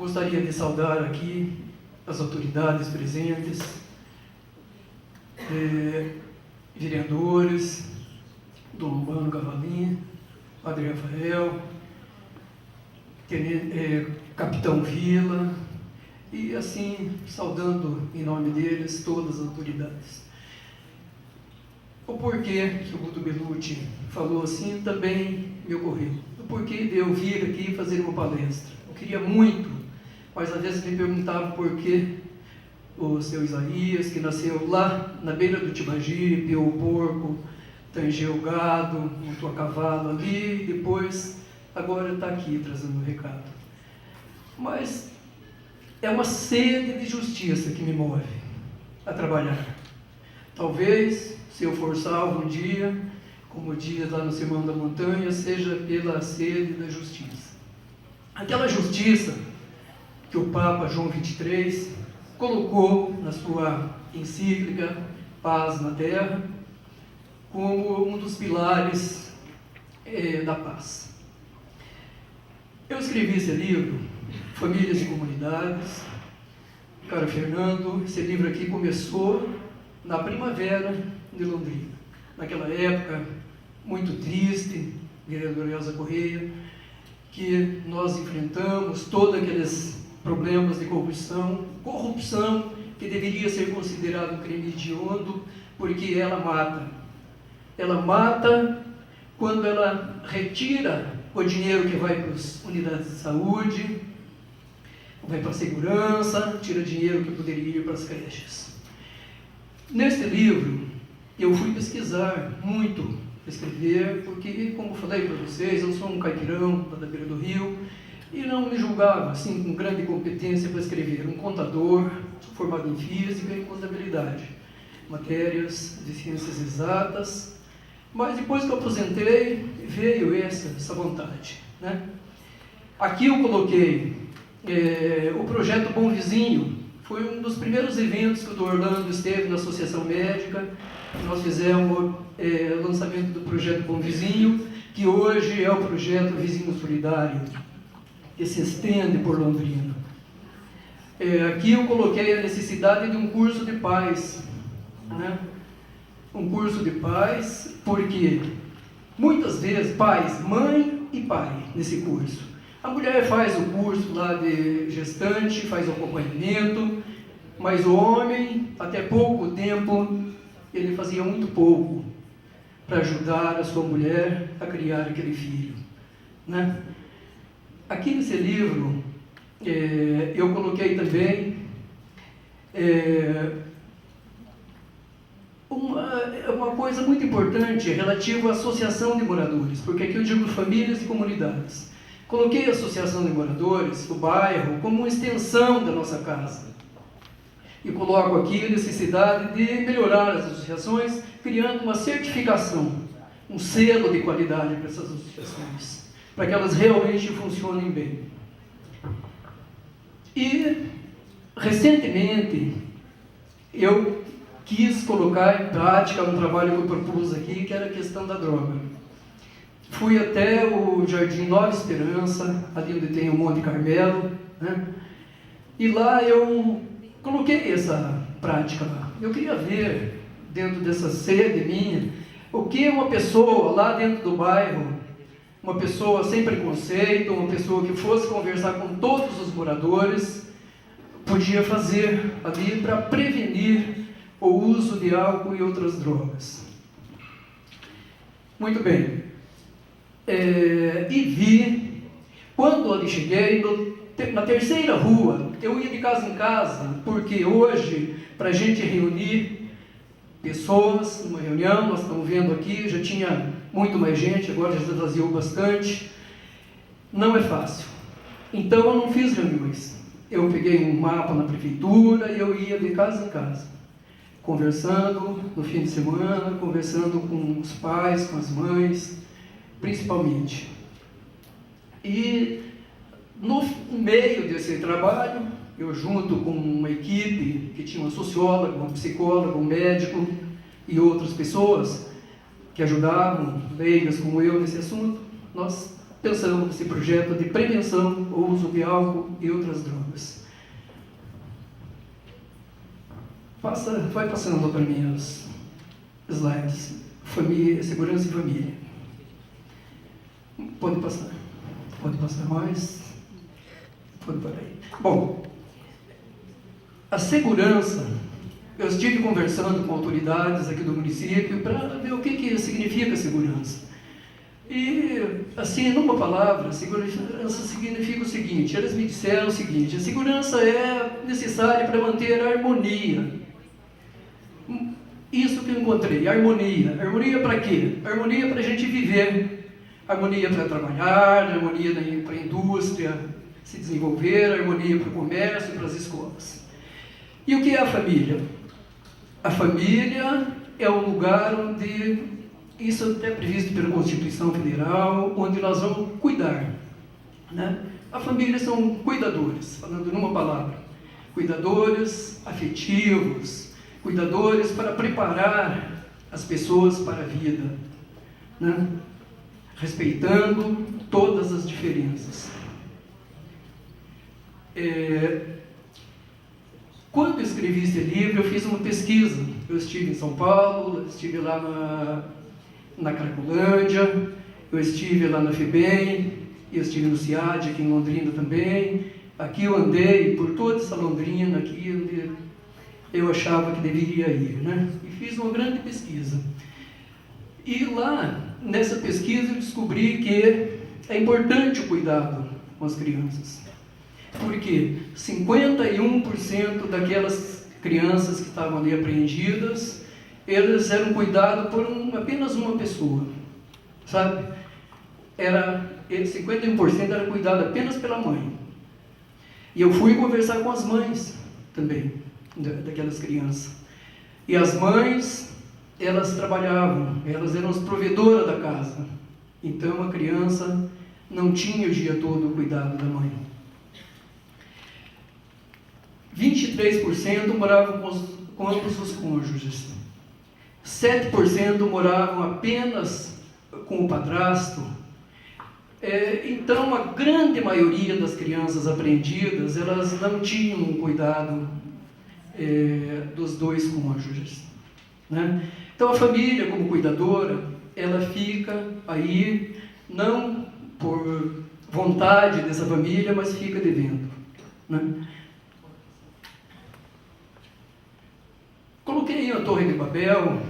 Gostaria de saudar aqui as autoridades presentes, vereadores, Dom Urbano Cavalim, Padre Rafael, Capitão Vila, e assim, saudando em nome deles todas as autoridades. O porquê que o Guto Bellucci falou assim também me ocorreu. O porquê de eu vir aqui fazer uma palestra. Eu queria muito, mas às vezes me perguntavam por que o seu Isaías, que nasceu lá na beira do Tibagi, piou o porco, tangeu o gado, montou a cavalo ali, e depois, agora está aqui trazendo um recado. Mas é uma sede de justiça que me move a trabalhar. Talvez, se eu for salvo um dia, como diz lá no Sermão da Montanha, seja pela sede da justiça. Aquela justiça que o Papa João XXIII colocou na sua encíclica Paz na Terra como um dos pilares da paz. Eu escrevi esse livro, Famílias e Comunidades, Caro Fernando. Esse livro aqui começou na primavera de Londrina, naquela época muito triste, vereadora Elza Correia, que nós enfrentamos todos aqueles problemas de corrupção que deveria ser considerado um crime hediondo, porque ela mata. Ela mata quando ela retira o dinheiro que vai para as unidades de saúde, vai para a segurança, tira dinheiro que poderia ir para as creches. Neste livro, eu fui pesquisar muito, escrever, porque, como falei para vocês, eu sou um caipirão da beira do rio, e não me julgava assim com grande competência para escrever. Um contador, sou formado em física e contabilidade, matérias de ciências exatas, mas depois que eu aposentei, veio essa vontade, né? Aqui eu coloquei o projeto Bom Vizinho. Foi um dos primeiros eventos que o Dr. Orlando esteve na Associação Médica. Nós fizemos o lançamento do projeto Bom Vizinho, que hoje é o projeto Vizinho Solidário, que se estende por Londrina. Aqui eu coloquei a necessidade de um curso de paz, né? Um curso de paz, porque muitas vezes pais, mãe e pai nesse curso. A mulher faz o curso lá de gestante, faz o acompanhamento, mas o homem, até pouco tempo, ele fazia muito pouco para ajudar a sua mulher a criar aquele filho, né? Aqui nesse livro, eu coloquei também uma coisa muito importante relativa à associação de moradores, porque aqui eu digo famílias e comunidades. Coloquei a associação de moradores, o bairro, como uma extensão da nossa casa. E coloco aqui a necessidade de melhorar as associações, criando uma certificação, um selo de qualidade para essas associações, para que elas realmente funcionem bem. E, recentemente, eu quis colocar em prática um trabalho que eu propus aqui, que era a questão da droga. Fui até o Jardim Nova Esperança, ali onde tem o Monte Carmelo, né? E lá eu coloquei essa prática lá. Eu queria ver, dentro dessa sede minha, o que uma pessoa lá dentro do bairro, uma pessoa sem preconceito, uma pessoa que fosse conversar com todos os moradores, podia fazer ali para prevenir o uso de álcool e outras drogas. Muito bem. E vi, quando ali cheguei, na terceira rua, eu ia de casa em casa, porque hoje, para a gente reunir pessoas numa reunião, nós estamos vendo aqui, já tinha muito mais gente, agora já esvaziou bastante, não é fácil. Então eu não fiz reuniões. Eu peguei um mapa na prefeitura e eu ia de casa em casa, conversando no fim de semana, conversando com os pais, com as mães, principalmente. E no meio desse trabalho, eu junto com uma equipe que tinha uma socióloga, uma psicóloga, um médico e outras pessoas que ajudavam, leigas como eu nesse assunto, nós pensamos nesse projeto de prevenção ao uso de álcool e outras drogas. Vai passando para mim os slides. Família, segurança e família. Pode passar mais. Pode parar aí. Bom, a segurança, eu estive conversando com autoridades aqui do município para ver o que significa segurança. E, assim, numa palavra, segurança significa o seguinte: eles me disseram o seguinte: a segurança é necessária para manter a harmonia. Isso que eu encontrei, harmonia. Harmonia para quê? Harmonia para a gente viver. Harmonia para trabalhar, harmonia para a indústria se desenvolver, harmonia para o comércio, para as escolas. E o que é a família? A família é um lugar onde, isso até é previsto pela Constituição Federal, onde nós vamos cuidar, né? A família são cuidadores, falando numa palavra, cuidadores afetivos, cuidadores para preparar as pessoas para a vida, né? Respeitando todas as diferenças. Quando eu escrevi esse livro, eu fiz uma pesquisa. Eu estive em São Paulo, estive lá na Cracolândia, eu estive lá na FEBEM, eu estive no CIAD, aqui em Londrina também. Aqui eu andei por toda essa Londrina, aqui onde eu achava que deveria ir, né? E fiz uma grande pesquisa. E lá, nessa pesquisa, eu descobri que é importante o cuidado com as crianças. Porque 51% daquelas crianças que estavam ali apreendidas, eles eram cuidados por apenas uma pessoa, sabe? 51% era cuidado apenas pela mãe. E eu fui conversar com as mães também, daquelas crianças. E as mães, elas trabalhavam, elas eram as provedoras da casa. Então a criança não tinha o dia todo o cuidado da mãe. 23% moravam com ambos os cônjuges. 7% moravam apenas com o padrasto. Então, a grande maioria das crianças apreendidas, elas não tinham um cuidado dos dois cônjuges, né? Então, a família, como cuidadora, ela fica aí, não por vontade dessa família, mas fica devendo, né? Coloquei a Torre de Babel.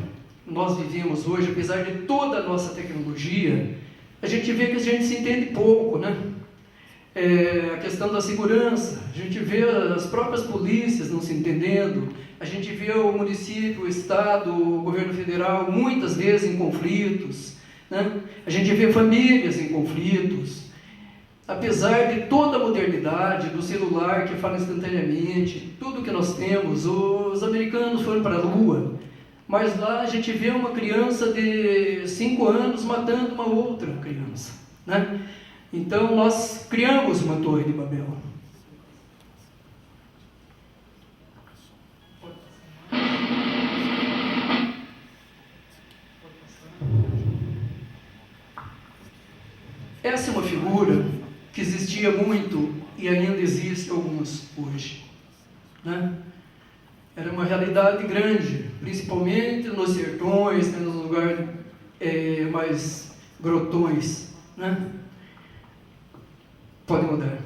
Nós vivemos hoje, apesar de toda a nossa tecnologia, a gente vê que a gente se entende pouco, né? A questão da segurança, a gente vê as próprias polícias não se entendendo, a gente vê o município, o estado, o governo federal muitas vezes em conflitos, né? A gente vê famílias em conflitos. Apesar de toda a modernidade, do celular que fala instantaneamente, tudo que nós temos, os americanos foram para a Lua, mas lá a gente vê uma criança de 5 anos matando uma outra criança, né? Então nós criamos uma Torre de Babel. Essa é uma figura que existia muito e ainda existe alguns hoje, né? Era uma realidade grande, principalmente nos sertões, né, nos lugares mais grotões, né? Pode mudar.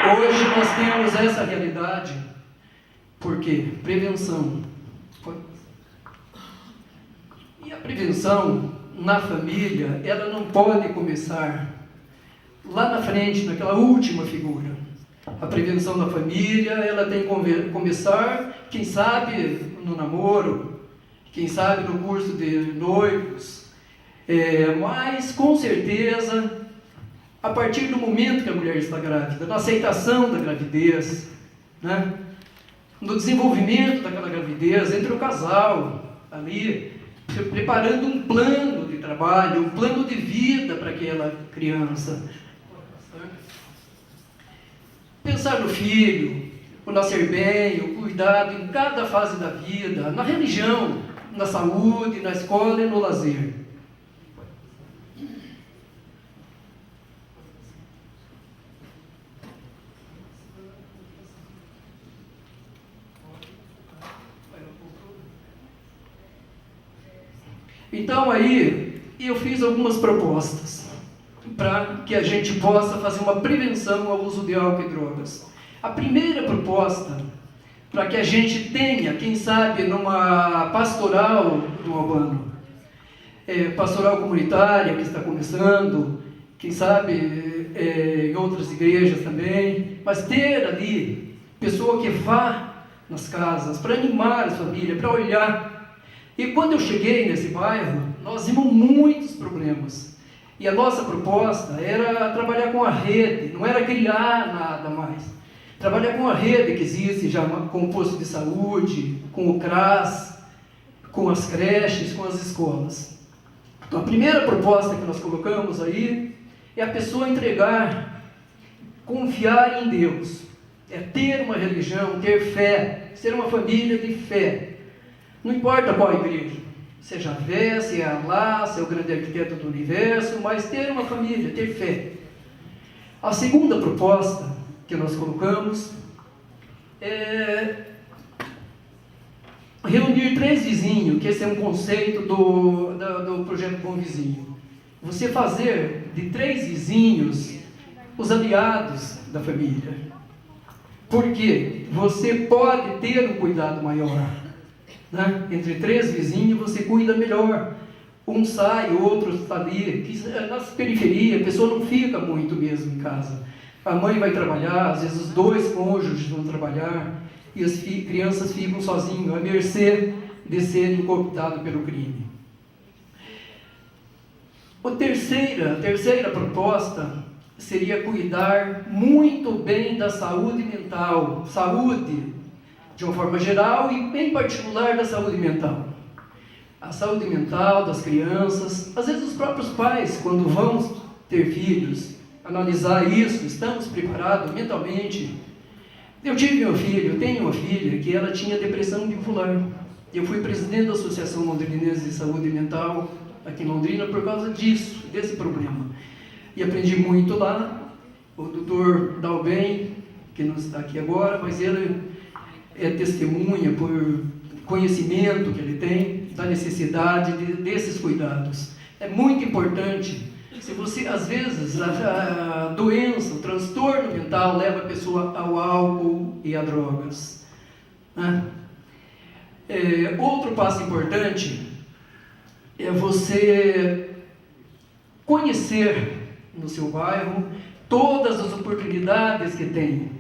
Hoje nós temos essa realidade, por quê? Prevenção. E a prevenção na família, ela não pode começar lá na frente, naquela última figura. A prevenção da família, ela tem que começar, quem sabe, no namoro, quem sabe no curso de noivos, mas com certeza, a partir do momento que a mulher está grávida, na aceitação da gravidez, né? No desenvolvimento daquela gravidez, entre o casal, ali, preparando um plano de trabalho, um plano de vida para aquela criança. Pensar no filho, o nascer bem, o cuidado em cada fase da vida, na religião, na saúde, na escola e no lazer. Então aí eu fiz algumas propostas para que a gente possa fazer uma prevenção ao uso de álcool e drogas. A primeira proposta, para que a gente tenha, quem sabe, numa pastoral do Albano, pastoral comunitária que está começando, quem sabe em outras igrejas também, mas ter ali pessoa que vá nas casas para animar a família, para olhar. E quando eu cheguei nesse bairro, nós vimos muitos problemas. E a nossa proposta era trabalhar com a rede, não era criar nada mais. Trabalhar com a rede que existe já, com o posto de saúde, com o CRAS, com as creches, com as escolas. Então a primeira proposta que nós colocamos aí é a pessoa entregar, confiar em Deus. É ter uma religião, ter fé, ser uma família de fé. Não importa qual igreja, seja a fé, se é Allah, se é o grande arquiteto do universo, mas ter uma família, ter fé. A segunda proposta que nós colocamos é reunir 3 vizinhos, que esse é um conceito do projeto Bom Vizinho. Você fazer de 3 vizinhos os aliados da família. Porque você pode ter um cuidado maior. Né? Entre 3 vizinhos você cuida melhor. Um sai, o outro está ali. Nas periferias, a pessoa não fica muito mesmo em casa. A mãe vai trabalhar, às vezes os 2 cônjuges vão trabalhar, e as crianças ficam sozinhas, à mercê de serem cooptados pelo crime. A terceira proposta seria cuidar muito bem da saúde mental, saúde de uma forma geral e em particular da saúde mental. A saúde mental das crianças, às vezes os próprios pais, quando vão ter filhos, analisar isso, estamos preparados mentalmente. Eu tenho uma filha que ela tinha depressão bipolar. Eu fui presidente da Associação Londrinense de Saúde Mental aqui em Londrina por causa disso, desse problema. E aprendi muito lá. O doutor Dalben, que não está aqui agora, mas ele é testemunha por conhecimento que ele tem da necessidade desses cuidados. É muito importante. Se você, às vezes, a doença, o transtorno mental leva a pessoa ao álcool e a drogas. Né? Outro passo importante é você conhecer no seu bairro todas as oportunidades que tem,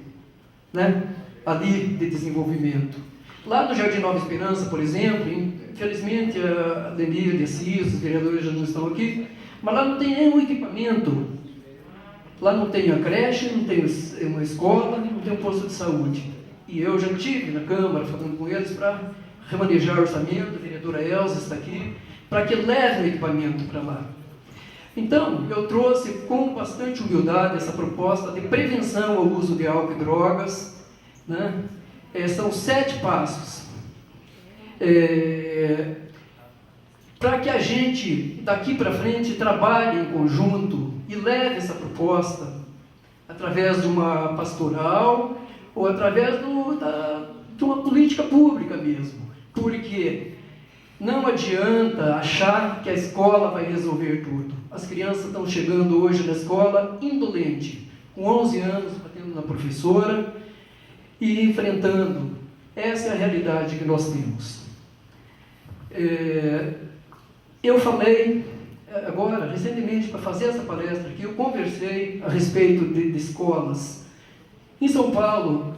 né, ali de desenvolvimento. Lá no Jardim Nova Esperança, por exemplo, infelizmente a Denir de Assis, os vereadores já não estão aqui, mas lá não tem nenhum equipamento. Lá não tem a creche, não tem uma escola, não tem um posto de saúde. E eu já estive na Câmara falando com eles para remanejar o orçamento, a vereadora Elza está aqui, para que leve o equipamento para lá. Então, eu trouxe com bastante humildade essa proposta de prevenção ao uso de álcool e drogas. Né? São 7 passos. Para que a gente, daqui para frente, trabalhe em conjunto e leve essa proposta através de uma pastoral ou através de uma política pública mesmo. Porque não adianta achar que a escola vai resolver tudo. As crianças estão chegando hoje na escola indolente, com 11 anos, batendo na professora e enfrentando. Essa é a realidade que nós temos. Eu falei agora, recentemente, para fazer essa palestra aqui, eu conversei a respeito de escolas. Em São Paulo,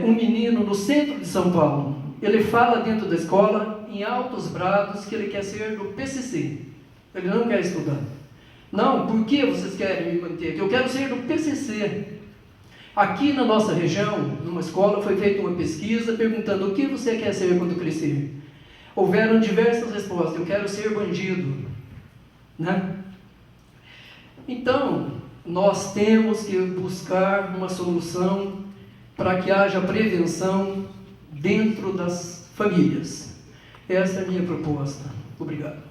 um menino no centro de São Paulo, ele fala dentro da escola, em altos brados, que ele quer ser do PCC. Ele não quer estudar. Não, por que vocês querem me manter aqui? Eu quero ser do PCC. Aqui na nossa região, numa escola, foi feita uma pesquisa perguntando o que você quer ser quando crescer. Houveram diversas respostas. Eu quero ser bandido. Né? Então, nós temos que buscar uma solução para que haja prevenção dentro das famílias. Essa é a minha proposta. Obrigado.